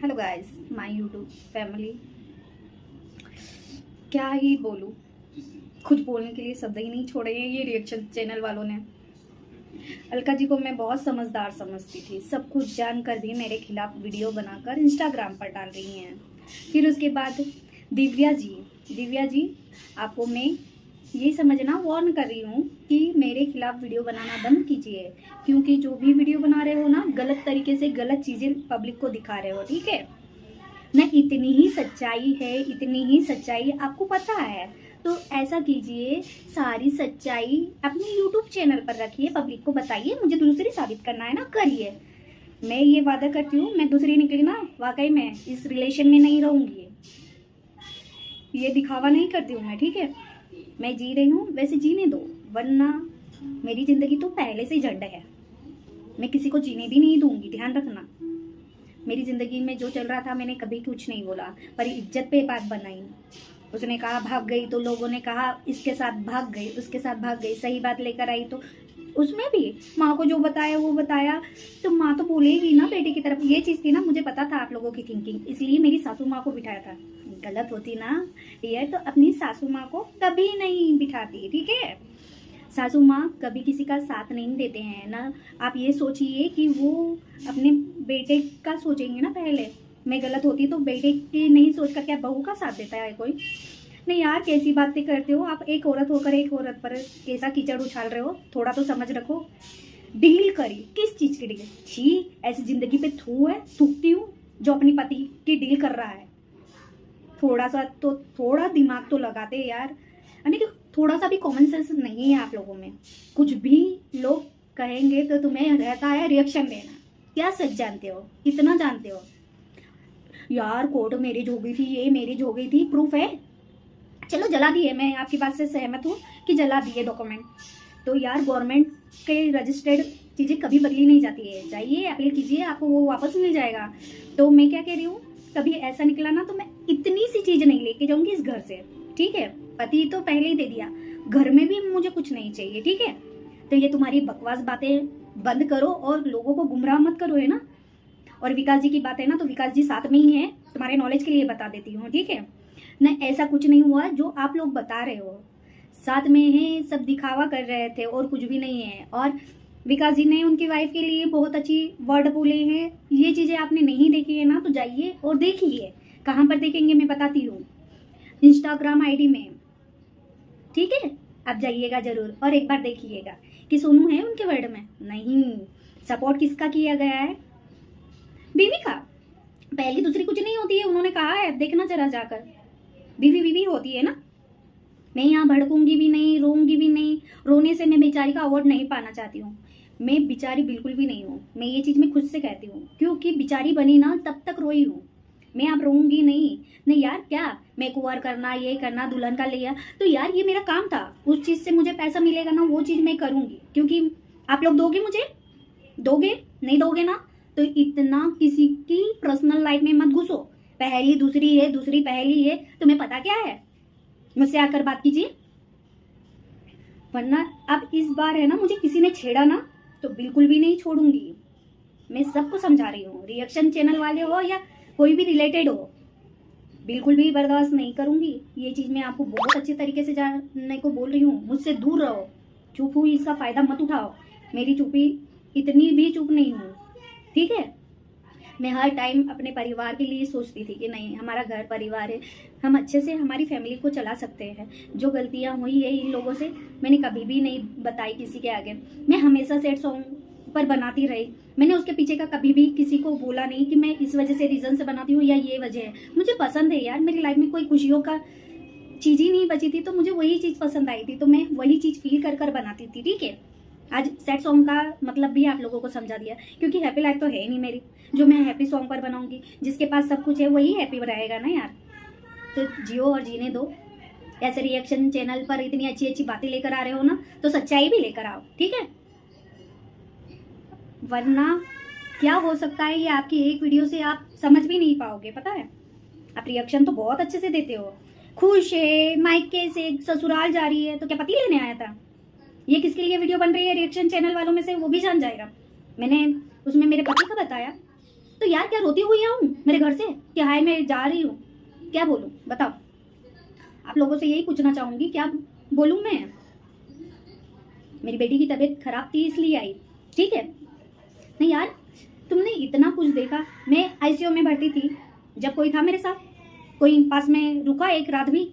Hello guys, my YouTube family. क्या ही बोलूं, खुद बोलने के लिए शब्द ही नहीं छोड़े हैं ये रिएक्शन चैनल वालों ने। अलका जी को मैं बहुत समझदार समझती थी, सब कुछ जानकर भी मेरे खिलाफ वीडियो बनाकर इंस्टाग्राम पर डाल रही हैं। फिर उसके बाद दिव्या जी आपको मैं ये समझना वार्न कर रही हूँ कि मेरे खिलाफ वीडियो बनाना बंद कीजिए, क्योंकि जो भी वीडियो बना रहे हो ना, गलत तरीके से गलत चीज़ें पब्लिक को दिखा रहे हो, ठीक है ना। इतनी ही सच्चाई आपको पता है, तो ऐसा कीजिए, सारी सच्चाई अपने यूट्यूब चैनल पर रखिए, पब्लिक को बताइए। मुझे दूसरी साबित करना है ना, करिए। मैं ये वादा करती हूँ, मैं दूसरी निकली ना, वाकई में इस रिलेशन में नहीं रहूँगी। ये दिखावा नहीं करती हूँ मैं, ठीक है। मैं जी रही हूँ वैसे जीने दो, वरना मेरी जिंदगी तो पहले से ही झंड है। मैं किसी को जीने भी नहीं दूंगी, ध्यान रखना। मेरी जिंदगी में जो चल रहा था, मैंने कभी कुछ नहीं बोला, पर इज्जत पे बात बनाई। उसने कहा भाग गई, तो लोगों ने कहा इसके साथ भाग गई, उसके साथ भाग गई। सही बात लेकर आई तो उसमें भी माँ को जो बताया वो बताया, तो माँ तो बोलेगी ना बेटे की तरफ। ये चीज़ थी ना, मुझे पता था आप लोगों की थिंकिंग, इसलिए मेरी सासू माँ को बिठाया था। गलत होती ना ये, तो अपनी सासू माँ को कभी नहीं बिठाती, ठीक है। सासू माँ कभी किसी का साथ नहीं देते हैं ना। आप ये सोचिए कि वो अपने बेटे का सोचेंगे ना पहले। मैं गलत होती तो बेटे की नहीं सोच कर क्या बहू का साथ देता है कोई? नहीं यार, कैसी बातें करते हो आप। एक औरत होकर एक औरत पर कैसा कीचड़ उछाल रहे हो, थोड़ा तो समझ रखो। डील करी, किस चीज़ की डील? छी, ऐसी जिंदगी पे थूकती हूँ जो अपनी पति की डील कर रहा है। थोड़ा दिमाग तो लगाते यार, यानी कि थोड़ा सा भी कॉमन सेंस नहीं है आप लोगों में। कुछ भी लोग कहेंगे तो तुम्हें रहता है रिएक्शन देना। क्या सच जानते हो, कितना जानते हो यार? कोर्ट मैरिज हो गई थी, ये मैरिज हो गई थी, प्रूफ है। चलो जला दिए, मैं आपकी बात से सहमत हूँ कि जला दिए डॉक्यूमेंट। तो यार गवर्नमेंट के रजिस्टर्ड चीज़ें कभी बदली नहीं जाती है। जाइए अपील कीजिए, आपको वो वापस मिल जाएगा। तो मैं क्या कह रही हूँ, कभी ऐसा निकला ना तो मैं इतनी सी चीज़ नहीं लेके जाऊंगी इस घर से, ठीक है। पति तो पहले ही दे दिया, घर में भी मुझे कुछ नहीं चाहिए, ठीक है। तो ये तुम्हारी बकवास बातें बंद करो और लोगों को गुमराह मत करो, है ना। और विकास जी की बात है ना, तो विकास जी साथ में ही है, तुम्हारे नॉलेज के लिए बता देती हूँ, ठीक है ना। ऐसा कुछ नहीं हुआ जो आप लोग बता रहे हो, साथ में है, सब दिखावा कर रहे थे और कुछ भी नहीं है। और विकास जी ने उनकी वाइफ के लिए बहुत अच्छी वर्ड बोले हैं। ये चीज़ें आपने नहीं देखी है ना, तो जाइए और देखिए। कहाँ पर देखेंगे मैं बताती हूँ, इंस्टाग्राम आईडी में, ठीक है। आप जाइएगा जरूर और एक बार देखिएगा कि सोनू है उनके वर्ड में। नहीं, सपोर्ट किसका किया गया है? बीवी का। पहली दूसरी कुछ नहीं होती है, उन्होंने कहा है, देखना जरा जाकर। बीवी बीवी होती है ना। मैं यहाँ भड़कूंगी भी नहीं, रोऊंगी भी नहीं। रोने से मैं बेचारी का अवार्ड नहीं पाना चाहती हूँ। मैं बेचारी बिल्कुल भी नहीं हूँ, मैं ये चीज़ मैं खुद से कहती हूँ, क्योंकि बेचारी बनी ना तब तक रोई हूँ मैं। आप रोऊंगी नहीं। नहीं यार, क्या मैं कुंवर करना, ये करना, दुल्हन का लिया, तो यार ये मेरा काम था। उस चीज़ से मुझे पैसा मिलेगा ना, वो चीज़ मैं करूँगी, क्योंकि आप लोग दोगे मुझे। दोगे? नहीं दोगे ना, तो इतना किसी की पर्सनल लाइफ में मत घुसो। पहली दूसरी है, दूसरी पहली है, तुम्हें पता क्या है? मुझसे आकर बात कीजिए, वरना अब इस बार है ना, मुझे किसी ने छेड़ा ना तो बिल्कुल भी नहीं छोड़ूंगी। मैं सबको समझा रही हूँ, रिएक्शन चैनल वाले हो या कोई भी रिलेटेड हो, बिल्कुल भी बर्दाश्त नहीं करूंगी। ये चीज़ मैं आपको बहुत अच्छे तरीके से जानने को बोल रही हूँ। मुझसे दूर रहो, चुप हुई इसका फायदा मत उठाओ। मेरी चुप्पी इतनी भी चुप नहीं हूँ, ठीक है। मैं हर टाइम अपने परिवार के लिए सोचती थी कि नहीं, हमारा घर परिवार है, हम अच्छे से हमारी फैमिली को चला सकते हैं। जो गलतियां हुई है इन लोगों से, मैंने कभी भी नहीं बताई किसी के आगे। मैं हमेशा सैड सॉन्ग पर बनाती रही, मैंने उसके पीछे का कभी भी किसी को बोला नहीं कि मैं इस वजह से रीज़न से बनाती हूँ या ये वजह है। मुझे पसंद है यार, मेरी लाइफ में कोई खुशियों का चीज़ ही नहीं बची थी, तो मुझे वही चीज़ पसंद आई थी, तो मैं वही चीज़ फील कर कर बनाती थी, ठीक है। आज सैड सॉन्ग का मतलब भी आप लोगों को समझा दिया, क्योंकि हैप्पी लाइफ तो है ही नहीं मेरी, जो मैं हैप्पी सॉन्ग पर बनाऊंगी। जिसके पास सब कुछ है वही हैप्पी रहेगा ना यार। तो जियो और जीने दो। ऐसे रिएक्शन चैनल पर इतनी अच्छी अच्छी बातें लेकर आ रहे हो ना, तो सच्चाई भी लेकर आओ, ठीक है। वरना क्या हो सकता है, ये आपकी एक वीडियो से आप समझ भी नहीं पाओगे, पता है। आप रिएक्शन तो बहुत अच्छे से देते हो, खुश है, मायके से ससुराल जा रही है, तो क्या पति लेने आया था? ये किसके लिए वीडियो बन रही है रिएक्शन चैनल वालों में से वो भी जान जाएगा। मैंने उसमें मेरे पति का बताया, तो यार क्या रोती हुई आऊँ मेरे घर से कि हाय मैं जा रही हूँ? क्या बोलूँ बताओ? आप लोगों से यही पूछना चाहूँगी, क्या बोलूँ मैं? मेरी बेटी की तबीयत खराब थी इसलिए आई, ठीक है? नहीं यार, तुमने इतना कुछ देखा। मैं आईसीयू में भर्ती थी, जब कोई था मेरे साथ? कोई पास में रुका एक रात भी?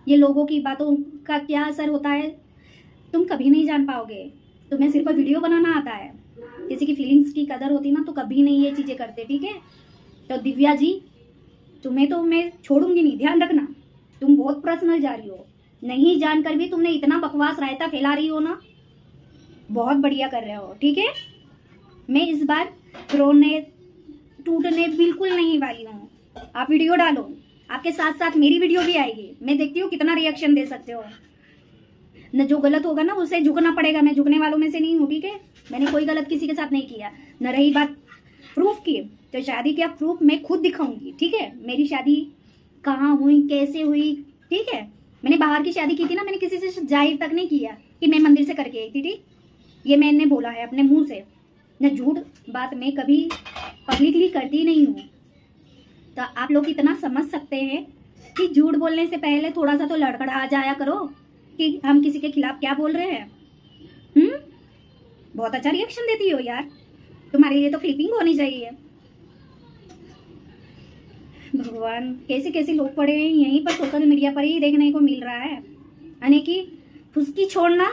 ये लोगों की बातों का क्या असर होता है तुम कभी नहीं जान पाओगे। तुम्हें सिर्फ वीडियो बनाना आता है। किसी की फीलिंग्स की कदर होती ना तो कभी नहीं ये चीज़ें करते, ठीक है? तो दिव्या जी, तुम्हें तो मैं छोड़ूंगी नहीं, ध्यान रखना। तुम बहुत पर्सनल जा रही हो, नहीं जानकर भी तुमने इतना बकवास रायता फैला रही हो ना, बहुत बढ़िया कर रहे हो, ठीक है? मैं इस बार रोने टूटने बिल्कुल नहीं वाली हूँ। आप वीडियो डालो, आपके साथ साथ मेरी वीडियो भी आएगी, मैं देखती हूँ कितना रिएक्शन दे सकते हो। न जो गलत होगा ना उसे झुकना पड़ेगा, मैं झुकने वालों में से नहीं हूँ, ठीक है? मैंने कोई गलत किसी के साथ नहीं किया। न रही बात प्रूफ की, तो शादी का प्रूफ मैं खुद दिखाऊंगी, ठीक है? मेरी शादी कहाँ हुई, कैसे हुई, ठीक है? मैंने बाहर की शादी की थी ना, मैंने किसी से जाहिर तक नहीं किया कि मैं मंदिर से करके आई थी, ठीक? ये मैंने बोला है अपने मुंह से, न झूठ बात मैं कभी पब्लिकली करती नहीं हूँ। तो आप लोग इतना समझ सकते हैं कि झूठ बोलने से पहले थोड़ा सा तो लड़खड़ा जाया करो कि हम किसी के खिलाफ क्या बोल रहे हैं। बहुत अच्छा रिएक्शन देती हो यार, तुम्हारे लिए तो क्लिपिंग होनी चाहिए। भगवान, कैसे कैसे लोग पड़े हैं यहीं पर, सोशल मीडिया पर ही देखने को मिल रहा है। यानी कि फुसकी छोड़ना,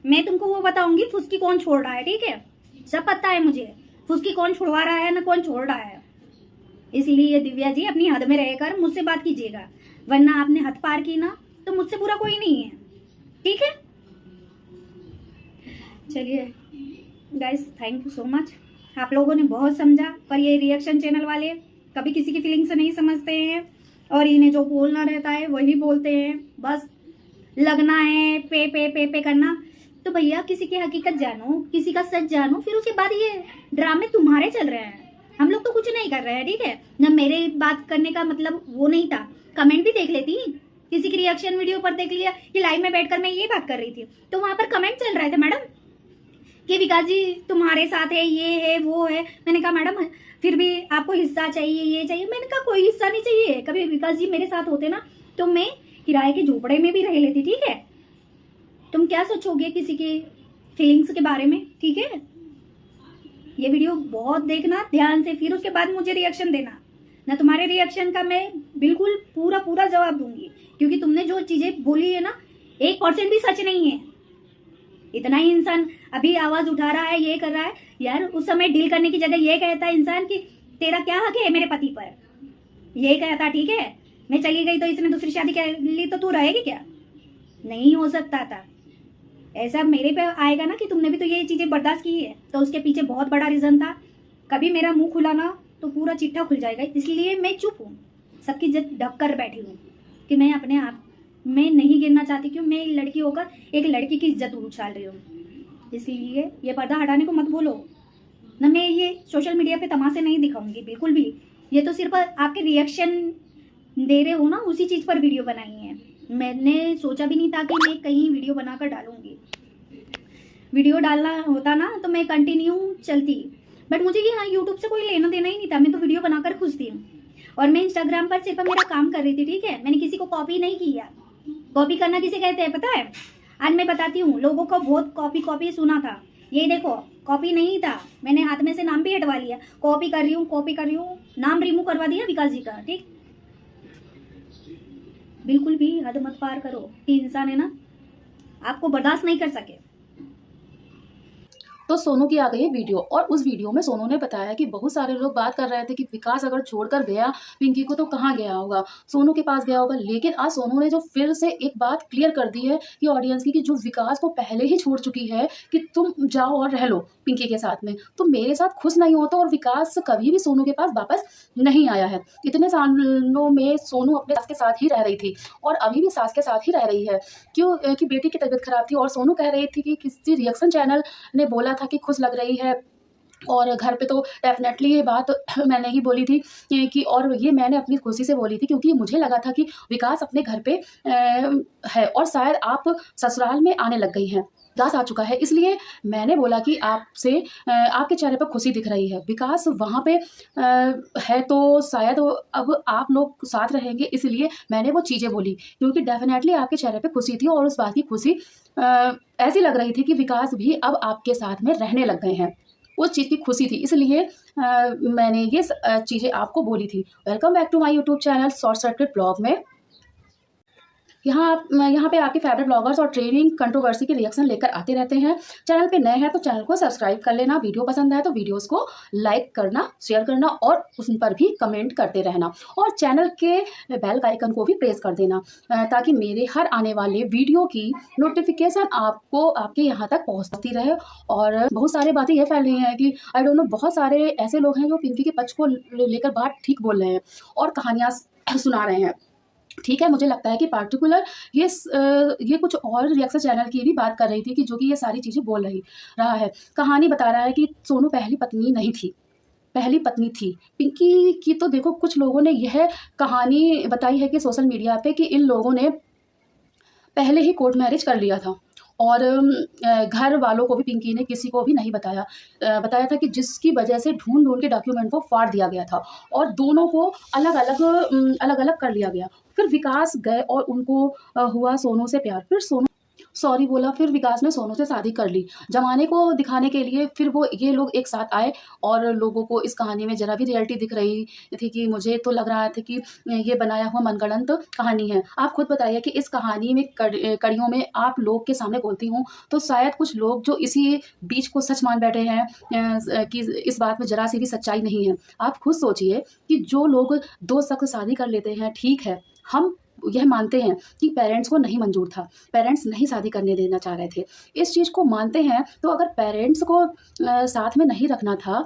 मैं तुमको वो बताऊंगी फुसकी कौन छोड़ रहा है, ठीक है? सब पता है मुझे फुसकी कौन छुड़वा रहा है ना कौन छोड़ रहा है। इसलिए दिव्या जी अपनी हद में रहकर मुझसे बात कीजिएगा, वरना आपने हद पार की ना तो मुझसे बुरा कोई नहीं है, ठीक है? चलिए guys, thank you so much. आप लोगों ने बहुत समझा, पर ये रिएक्शन चैनल वाले कभी किसी की फीलिंग से नहीं समझते हैं और इन्हें जो बोलना रहता है वही बोलते हैं। बस लगना है पे करना। तो भैया किसी की हकीकत जानो, किसी का सच जानो, फिर उसके बाद ये ड्रामे तुम्हारे चल रहे हैं, हम लोग तो कुछ नहीं कर रहे हैं, ठीक है ना? मेरे बात करने का मतलब वो नहीं था, कमेंट भी देख लेती। किसी की रिएक्शन वीडियो पर देख लिया कि लाइव में बैठकर मैं ये बात कर रही थी, तो वहां पर कमेंट चल रहे थे मैडम कि विकास जी तुम्हारे साथ है, ये है वो है। मैंने कहा मैडम फिर भी आपको हिस्सा चाहिए, ये चाहिए। मैंने कहा कोई हिस्सा नहीं चाहिए, कभी विकास जी मेरे साथ होते ना तो मैं किराए के झोपड़े में भी रह लेती, ठीक है? तुम क्या सोचोगे किसी की फीलिंग्स के बारे में, ठीक है? ये वीडियो बहुत देखना ध्यान से, फिर उसके बाद मुझे रिएक्शन देना ना। तुम्हारे रिएक्शन का मैं बिल्कुल पूरा जवाब दूंगी, क्योंकि तुमने जो चीजें बोली है ना 1% भी सच नहीं है। इतना ही इंसान अभी आवाज उठा रहा है, ये कर रहा है यार, उस समय डील करने की जगह ये कहता है इंसान कि तेरा क्या हक है मेरे पति पर, ये कहता ठीक है मैं चली गई तो इसने दूसरी शादी कर ली तो तू रहेगी क्या? नहीं हो सकता था ऐसा। मेरे पे आएगा ना कि तुमने भी तो ये चीजें बर्दाश्त की है, तो उसके पीछे बहुत बड़ा रीजन था। कभी मेरा मुंह खुला ना तो पूरा चिट्ठा खुल जाएगा, इसलिए मैं चुप हूँ, सबकी इज्जत ढक कर बैठी हूँ कि मैं अपने आप में नहीं गिरना चाहती, क्यों मैं लड़की होकर एक लड़की की इज्जत उछाल रही हूँ। इसलिए ये पर्दा हटाने को मत बोलो ना। मैं ये सोशल मीडिया पे तमाशे नहीं दिखाऊंगी बिल्कुल भी, ये तो सिर्फ आपके रिएक्शन दे रहे हो ना उसी चीज पर वीडियो बनाई है। मैंने सोचा भी नहीं था कि मैं कहीं वीडियो बनाकर डालूंगी। वीडियो डालना होता ना तो मैं कंटिन्यू चलती, बट मुझे ये हाँ यूट्यूब से कोई लेना देना ही नहीं था, मैं तो वीडियो बनाकर खुश थी। और मैं इंस्टाग्राम पर सिर्फ मेरा काम कर रही थी, ठीक है? मैंने किसी को कॉपी नहीं किया। कॉपी करना किसे कहते हैं पता है? आज मैं बताती हूँ, लोगों को बहुत कॉपी सुना था, ये देखो कॉपी नहीं था, मैंने हाथ में से नाम भी हटवा लिया। कॉपी कर रही हूँ, नाम रिमूव करवा दिया विकास जी का, ठीक? बिल्कुल भी हद मत पार करो कि इंसान है ना आपको बर्दाश्त नहीं कर सके। तो सोनू की आ गई है वीडियो, और उस वीडियो में सोनू ने बताया कि बहुत सारे लोग बात कर रहे थे कि विकास अगर छोड़कर गया पिंकी को तो कहाँ गया होगा, सोनू के पास गया होगा। लेकिन आज सोनू ने जो फिर से एक बात क्लियर कर दी है कि ऑडियंस की, कि जो विकास को पहले ही छोड़ चुकी है कि तुम जाओ और रह लो पिंकी के साथ में, तो मेरे साथ खुश नहीं हो। तो और विकास कभी भी सोनू के पास वापस नहीं आया है। इतने सालों में सोनू अपने सास के साथ ही रह रही थी और अभी भी सास के साथ ही रह रही है। क्यों? कि बेटी की तबीयत खराब थी और सोनू कह रही थी कि किसी रिएक्शन चैनल ने बोला था कि खुश लग रही है, और घर पे तो डेफिनेटली ये बात मैंने ही बोली थी कि, और ये मैंने अपनी खुशी से बोली थी क्योंकि मुझे लगा था कि विकास अपने घर पे है और शायद आप ससुराल में आने लग गई हैं। विकास आ चुका है, इसलिए मैंने बोला कि आपसे आपके चेहरे पर खुशी दिख रही है, विकास वहाँ पे है तो शायद अब आप लोग साथ रहेंगे, इसलिए मैंने वो चीज़ें बोली, क्योंकि डेफिनेटली आपके चेहरे पे खुशी थी और उस बात की खुशी ऐसी लग रही थी कि विकास भी अब आपके साथ में रहने लग गए हैं, उस चीज़ की खुशी थी, इसलिए मैंने ये चीज़ें आपको बोली थी। Welcome back to my YouTube channel Short Circuit Blog में। यहाँ पे आपके फेवरेट ब्लॉगर्स और ट्रेनिंग कंट्रोवर्सी के रिएक्शन लेकर आते रहते हैं। चैनल पे नए हैं तो चैनल को सब्सक्राइब कर लेना, वीडियो पसंद आए तो वीडियोस को लाइक करना, शेयर करना और उस पर भी कमेंट करते रहना और चैनल के बेल आइकन को भी प्रेस कर देना ताकि मेरे हर आने वाले वीडियो की नोटिफिकेशन आपको आपके यहाँ तक पहुँचती रहे। और बहुत सारी बातें ये फैल रही हैं कि आई डोंट नो, बहुत सारे ऐसे लोग हैं जो पिंकी के पक्ष को लेकर बात ठीक बोल रहे हैं और कहानियाँ सुना रहे हैं। ठीक है, मुझे लगता है कि पार्टिकुलर ये कुछ और रिएक्शन चैनल की भी बात कर रही थी कि जो कि ये सारी चीज़ें बोल रहा है। कहानी बता रहा है कि सोनू पहली पत्नी नहीं थी, पहली पत्नी थी पिंकी की। तो देखो, कुछ लोगों ने यह कहानी बताई है कि सोशल मीडिया पे कि इन लोगों ने पहले ही कोर्ट मैरिज कर लिया था और घर वालों को भी पिंकी ने किसी को भी नहीं बताया था कि जिसकी वजह से ढूंढ के डॉक्यूमेंट को फाड़ दिया गया था और दोनों को अलग अलग कर लिया गया। फिर विकास गए और उनको हुआ सोनू से प्यार, फिर सोनू सॉरी बोला, फिर विकास ने सोनू से शादी कर ली जमाने को दिखाने के लिए। फिर ये लोग एक साथ आए और लोगों को इस कहानी में जरा भी रियलिटी दिख रही थी कि मुझे तो लग रहा था कि ये बनाया हुआ मनगढ़ंत कहानी है। आप खुद बताइए कि इस कहानी में कड़ियों में आप लोग के सामने बोलती हूँ तो शायद कुछ लोग जो इसी बीच को सच मान बैठे हैं कि इस बात में जरा सी भी सच्चाई नहीं है। आप खुद सोचिए कि जो लोग दो शख्स शादी कर लेते हैं, ठीक है, हम यह मानते हैं कि पेरेंट्स को नहीं मंजूर था, पेरेंट्स नहीं शादी करने देना चाह रहे थे, इस चीज़ को मानते हैं। तो अगर पेरेंट्स को साथ में नहीं रखना था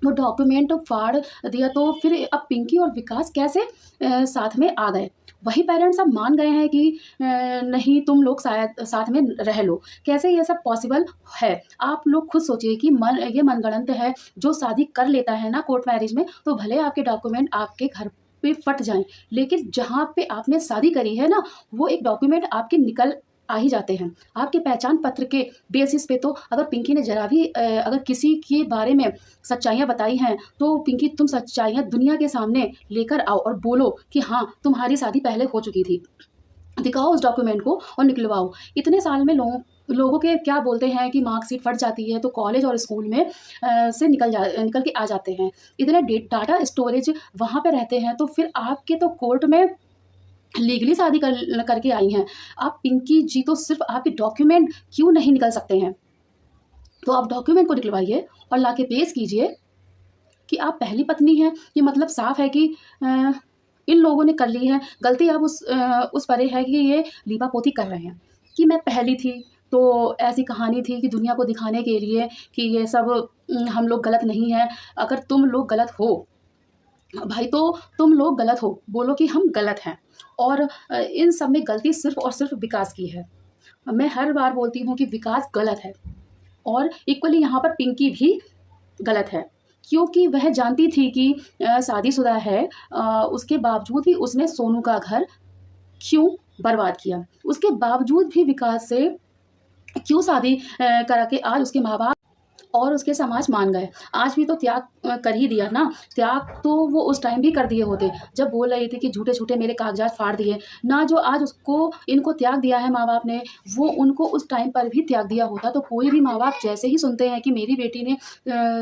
तो डॉक्यूमेंट फाड़ दिया, तो फिर अब पिंकी और विकास कैसे साथ में आ गए? वही पेरेंट्स अब मान गए हैं कि नहीं, तुम लोग शायद साथ में रह लो। कैसे ये सब पॉसिबल है? आप लोग खुद सोचिए कि ये मनगढ़ंत है। जो शादी कर लेता है ना कोर्ट मैरिज में, तो भले आपके डॉक्यूमेंट आपके घर पे फट जाएं, लेकिन जहाँ पे आपने शादी करी है ना, वो एक डॉक्यूमेंट आपके निकल आ ही जाते हैं आपके पहचान पत्र के बेसिस पे। तो अगर पिंकी ने जरा भी अगर किसी के बारे में सच्चाइयाँ बताई हैं तो पिंकी, तुम सच्चाइयाँ दुनिया के सामने लेकर आओ और बोलो कि हाँ, तुम्हारी शादी पहले हो चुकी थी। दिखाओ उस डॉक्यूमेंट को और निकलवाओ। इतने साल में लोगों के क्या बोलते हैं कि मार्कशीट फट जाती है तो कॉलेज और स्कूल में से निकल के आ जाते हैं। इतने डाटा स्टोरेज वहाँ पे रहते हैं, तो फिर आपके तो कोर्ट में लीगली शादी करके आई हैं आप पिंकी जी, तो सिर्फ आपके डॉक्यूमेंट क्यों नहीं निकल सकते हैं? तो आप डॉक्यूमेंट को निकलवाइए और लाके पेश कीजिए कि आप पहली पत्नी हैं। ये मतलब साफ है कि इन लोगों ने कर ली है गलती। अब उस परे है कि ये लीपापोती कर रहे हैं कि मैं पहली थी, तो ऐसी कहानी थी कि दुनिया को दिखाने के लिए कि ये सब हम लोग गलत नहीं हैं। अगर तुम लोग गलत हो भाई, तो तुम लोग गलत हो, बोलो कि हम गलत हैं। और इन सब में गलती सिर्फ और सिर्फ विकास की है। मैं हर बार बोलती हूँ कि विकास गलत है और इक्वली यहाँ पर पिंकी भी गलत है, क्योंकि वह जानती थी कि शादीशुदा है, उसके बावजूद भी उसने सोनू का घर क्यों बर्बाद किया, उसके बावजूद भी विकास से क्यों शादी करा के आज उसके माँ बाप और उसके समाज मान गए। आज भी तो त्याग कर ही दिया ना। त्याग तो वो उस टाइम भी कर दिए होते जब बोल रही थी कि झूठे झूठे मेरे कागजात फाड़ दिए ना। जो आज उसको इनको त्याग दिया है माँ बाप ने, वो उनको उस टाइम पर भी त्याग दिया होता। तो कोई भी माँ बाप जैसे ही सुनते हैं कि मेरी बेटी ने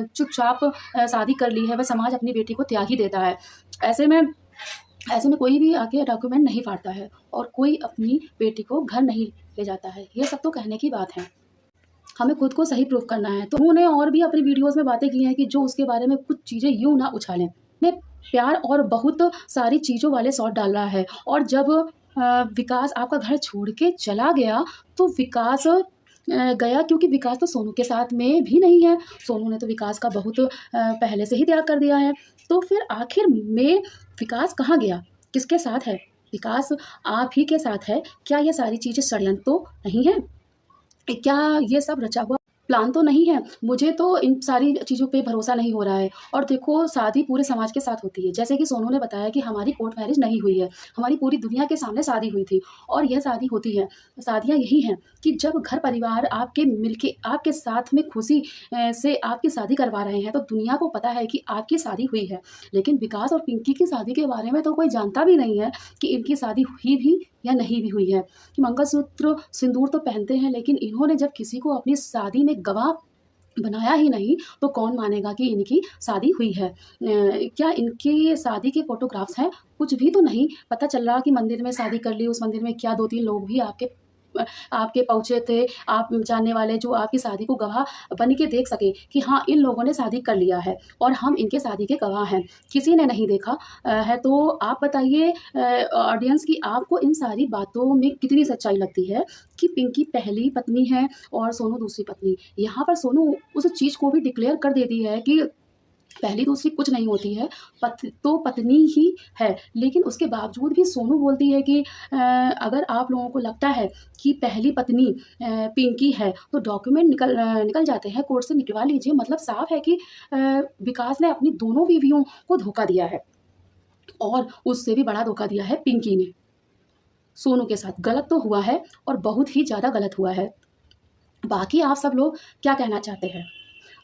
चुपचाप शादी कर ली है, वह समाज अपनी बेटी को त्याग ही देता है। ऐसे में कोई भी आके डॉक्यूमेंट नहीं फाड़ता है और कोई अपनी बेटी को घर नहीं ले जाता है। ये सब तो कहने की बात है, हमें खुद को सही प्रूफ करना है। तो उन्होंने और भी अपनी वीडियोस में बातें की हैं कि जो उसके बारे में कुछ चीज़ें यूँ ना उछालें। ने प्यार और बहुत सारी चीज़ों वाले शॉट डाल रहा है। और जब विकास आपका घर छोड़ के चला गया तो विकास गया क्योंकि विकास तो सोनू के साथ में भी नहीं है। सोनू ने तो विकास का बहुत पहले से ही त्याग कर दिया है। तो फिर आखिर में विकास कहाँ गया, किसके साथ है? विकास आप ही के साथ है। क्या ये सारी चीज़ें षड्यंत्र तो नहीं है? क्या ये सब रचा हुआ प्लान तो नहीं है, मुझे तो इन सारी चीज़ों पे भरोसा नहीं हो रहा है। और देखो, शादी पूरे समाज के साथ होती है, जैसे कि सोनू ने बताया कि हमारी कोर्ट मैरिज नहीं हुई है, हमारी पूरी दुनिया के सामने शादी हुई थी। और यह शादी होती है, शादियाँ यही हैं कि जब घर परिवार आपके मिलके आपके साथ में खुशी से आपकी शादी करवा रहे हैं, तो दुनिया को पता है कि आपकी शादी हुई है। लेकिन विकास और पिंकी की शादी के बारे में तो कोई जानता भी नहीं है कि इनकी शादी हुई भी या नहीं भी हुई है। कि मंगलसूत्र, सिंदूर तो पहनते हैं, लेकिन इन्होंने जब किसी को अपनी शादी में गवाह बनाया ही नहीं, तो कौन मानेगा कि इनकी शादी हुई है। क्या इनकी शादी के फ़ोटोग्राफ्स हैं? कुछ भी तो नहीं। पता चल रहा कि मंदिर में शादी कर ली, उस मंदिर में क्या 2-3 लोग भी आपके पहुँचे थे, आप जानने वाले, जो आपकी शादी को गवाह बन के देख सके कि हाँ, इन लोगों ने शादी कर लिया है और हम इनके शादी के गवाह हैं। किसी ने नहीं देखा है। तो आप बताइए ऑडियंस, कि आपको इन सारी बातों में कितनी सच्चाई लगती है कि पिंकी पहली पत्नी है और सोनू दूसरी पत्नी। यहाँ पर सोनू उस चीज़ को भी डिक्लेयर कर देती है कि पहली दूसरी कुछ नहीं होती है, तो पत्नी ही है। लेकिन उसके बावजूद भी सोनू बोलती है कि अगर आप लोगों को लगता है कि पहली पत्नी पिंकी है, तो डॉक्यूमेंट निकल जाते हैं, कोर्ट से निकलवा लीजिए। मतलब साफ है कि विकास ने अपनी दोनों बीवियों को धोखा दिया है, और उससे भी बड़ा धोखा दिया है पिंकी ने सोनू के साथ। गलत तो हुआ है, और बहुत ही ज़्यादा गलत हुआ है। बाकी आप सब लोग क्या कहना चाहते हैं?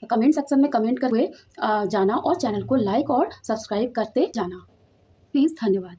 कमेंट सेक्शन में कमेंट कर हुए जाना, और चैनल को लाइक और सब्सक्राइब करते जाना। प्लीज़, धन्यवाद।